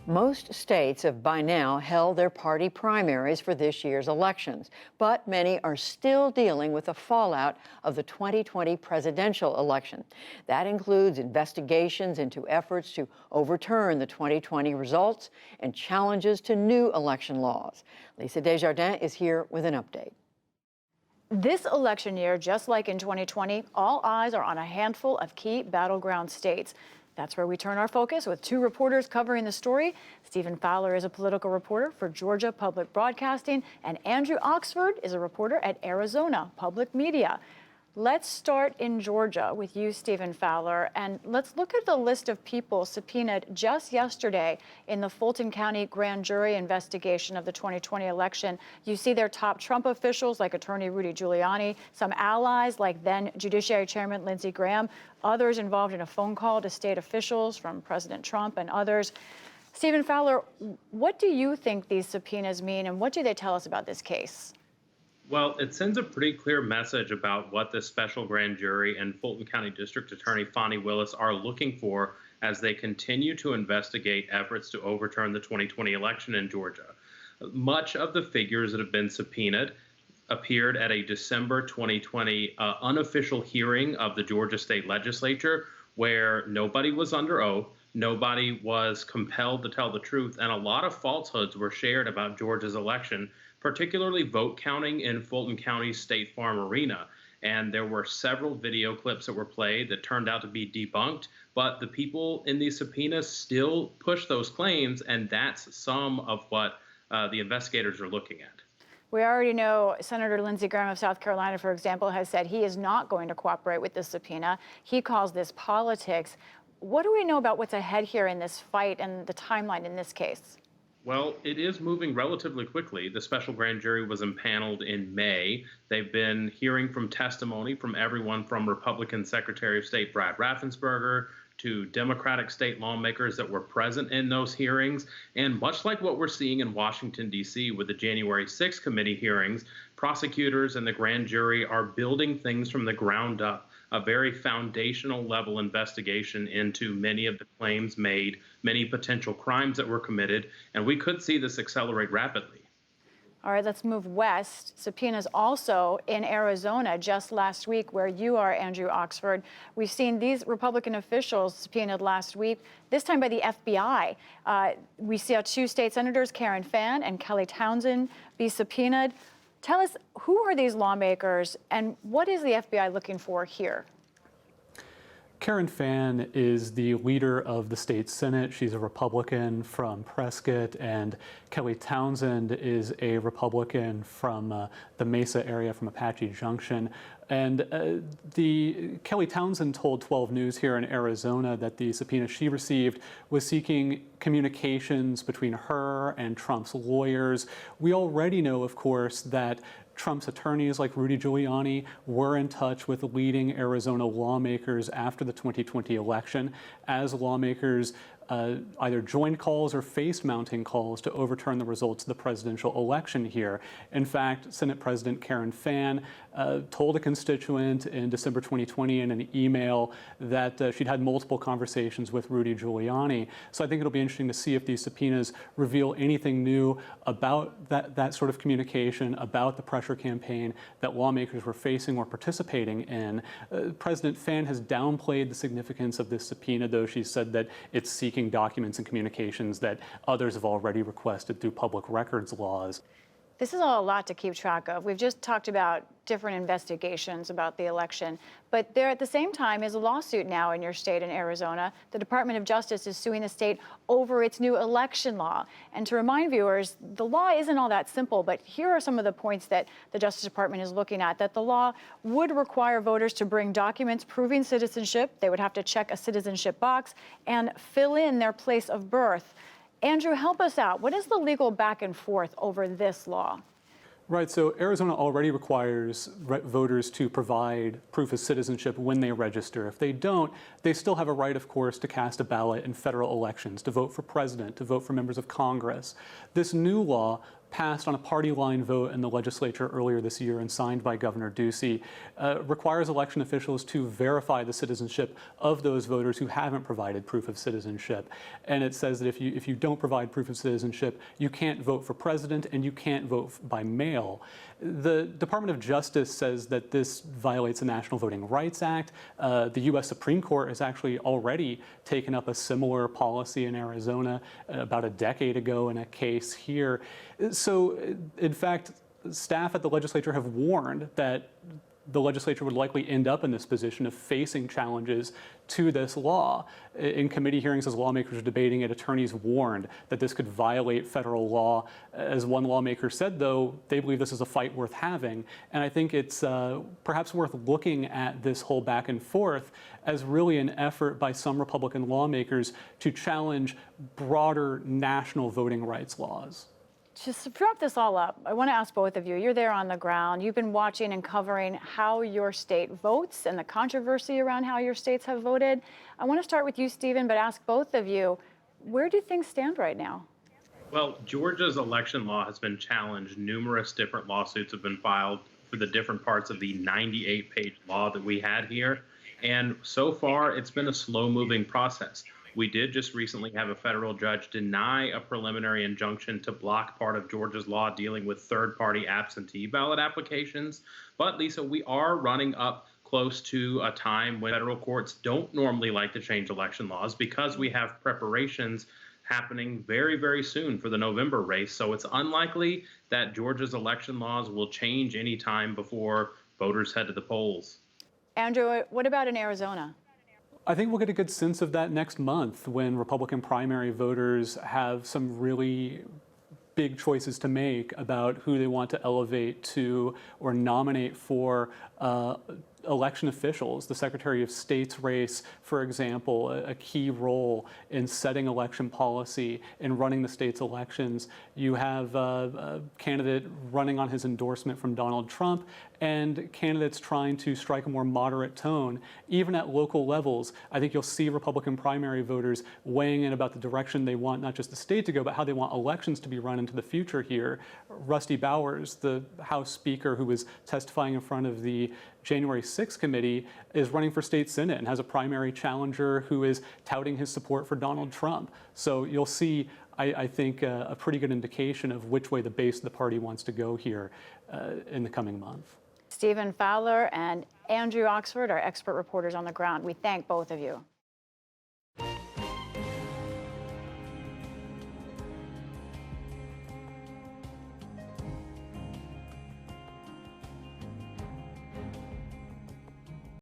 Most states have by now held their party primaries for this year's elections, but many are still dealing with the fallout of the 2020 presidential election. That includes investigations into efforts to overturn the 2020 results and challenges to new election laws. Lisa Desjardins is here with an update. This election year, just like in 2020, all eyes are on a handful of key battleground states. That's where we turn our focus with two reporters covering the story. Stephen Fowler is a political reporter for Georgia Public Broadcasting, and Andrew Oxford is a reporter at Arizona Public Media. Let's start in Georgia with you, Stephen Fowler, and let's look at the list of people subpoenaed just yesterday in the Fulton County grand jury investigation of the 2020 election. You see their top Trump officials like Attorney Rudy Giuliani, some allies like then Judiciary Chairman Lindsey Graham, others involved in a phone call to state officials from President Trump and others. Stephen Fowler, what do you think these subpoenas mean, and what do they tell us about this case? Well, it sends a pretty clear message about what the special grand jury and Fulton County District Attorney Fani Willis are looking for as they continue to investigate efforts to overturn the 2020 election in Georgia. Much of the figures that have been subpoenaed appeared at a December 2020 unofficial hearing of the Georgia State Legislature, where nobody was under oath, nobody was compelled to tell the truth, and a lot of falsehoods were shared about Georgia's election, particularly vote counting in Fulton County State Farm Arena. And there were several video clips that were played that turned out to be debunked, but the people in these subpoenas still push those claims, and that's some of what the investigators are looking at. We already know Senator Lindsey Graham of South Carolina, for example, has said he is not going to cooperate with this subpoena. He calls this politics. What do we know about what's ahead here in this fight and the timeline in this case? Well, it is moving relatively quickly. The special grand jury was impaneled in May. They've been hearing from testimony from everyone from Republican Secretary of State Brad Raffensperger to Democratic state lawmakers that were present in those hearings. And much like what we're seeing in Washington, D.C. with the January 6th committee hearings, prosecutors and the grand jury are building things from the ground up, a very foundational level investigation into many of the claims made, many potential crimes that were committed, and we could see this accelerate rapidly. All right, let's move west. Subpoenas also in Arizona just last week, where you are, Andrew Oxford. We've seen these Republican officials subpoenaed last week, this time by the FBI. We saw two state senators, Karen Fann and Kelly Townsend, be subpoenaed. Tell us, who are these lawmakers and what is the FBI looking for here? Karen Fann is the leader of the state Senate. She's a Republican from Prescott, and Kelly Townsend is a Republican from the Mesa area, from Apache Junction. And Kelly Townsend told 12 News here in Arizona that the subpoena she received was seeking communications between her and Trump's lawyers. We already know, of course, that Trump's attorneys like Rudy Giuliani were in touch with leading Arizona lawmakers after the 2020 election as lawmakers either joined calls or face-mounting calls to overturn the results of the presidential election here. In fact, Senate President Karen Fann told a constituent in December 2020 in an email that she'd had multiple conversations with Rudy Giuliani. So I think it'll be interesting to see if these subpoenas reveal anything new about that sort of communication, about the pressure campaign that lawmakers were facing or participating in. President Fann has downplayed the significance of this subpoena, though she said that it's seeking documents and communications that others have already requested through public records laws. This is all a lot to keep track of. We've just talked about different investigations about the election, but there at the same time is a lawsuit now in your state in Arizona. The Department of Justice is suing the state over its new election law. And to remind viewers, the law isn't all that simple, but here are some of the points that the Justice Department is looking at: that the law would require voters to bring documents proving citizenship. They would have to check a citizenship box and fill in their place of birth. Andrew, help us out. What is the legal back and forth over this law? Right, so Arizona already requires voters to provide proof of citizenship when they register. If they don't, they still have a right, of course, to cast a ballot in federal elections, to vote for president, to vote for members of Congress. This new law passed on a party line vote in the legislature earlier this year and signed by Governor Ducey, requires election officials to verify the citizenship of those voters who haven't provided proof of citizenship. And it says that if you don't provide proof of citizenship, you can't vote for president and you can't vote by mail. The Department of Justice says that this violates the National Voting Rights Act. The U.S. Supreme Court has actually already taken up a similar policy in Arizona about a decade ago in a case here. So, in fact, staff at the legislature have warned that the legislature would likely end up in this position of facing challenges to this law. In committee hearings, as lawmakers are debating it, attorneys warned that this could violate federal law. As one lawmaker said, though, they believe this is a fight worth having. And I think it's perhaps worth looking at this whole back and forth as really an effort by some Republican lawmakers to challenge broader national voting rights laws. Just to wrap this all up, I want to ask both of you. You're there on the ground. You've been watching and covering how your state votes and the controversy around how your states have voted. I want to start with you, Stephen, but ask both of you, where do things stand right now? Well, Georgia's election law has been challenged. Numerous different lawsuits have been filed for the different parts of the 98-page law that we had here. And so far, it's been a slow-moving process. We did just recently have a federal judge deny a preliminary injunction to block part of Georgia's law dealing with third-party absentee ballot applications. But, Lisa, we are running up close to a time when federal courts don't normally like to change election laws because we have preparations happening very, very soon for the November race. So it's unlikely that Georgia's election laws will change any time before voters head to the polls. Andrew, what about in Arizona? I think we'll get a good sense of that next month when Republican primary voters have some really big choices to make about who they want to elevate to or nominate for election officials. The Secretary of State's race, for example, a key role in setting election policy and running the state's elections. You have a candidate running on his endorsement from Donald Trump and candidates trying to strike a more moderate tone. Even at local levels, I think you'll see Republican primary voters weighing in about the direction they want not just the state to go, but how they want elections to be run into the future here. Rusty Bowers, the House Speaker who was testifying in front of the January 6th committee, is running for state senate and has a primary challenger who is touting his support for Donald Trump. So you'll see, I think, a pretty good indication of which way the base of the party wants to go here in the coming month. Stephen Fowler and Andrew Oxford are expert reporters on the ground. We thank both of you.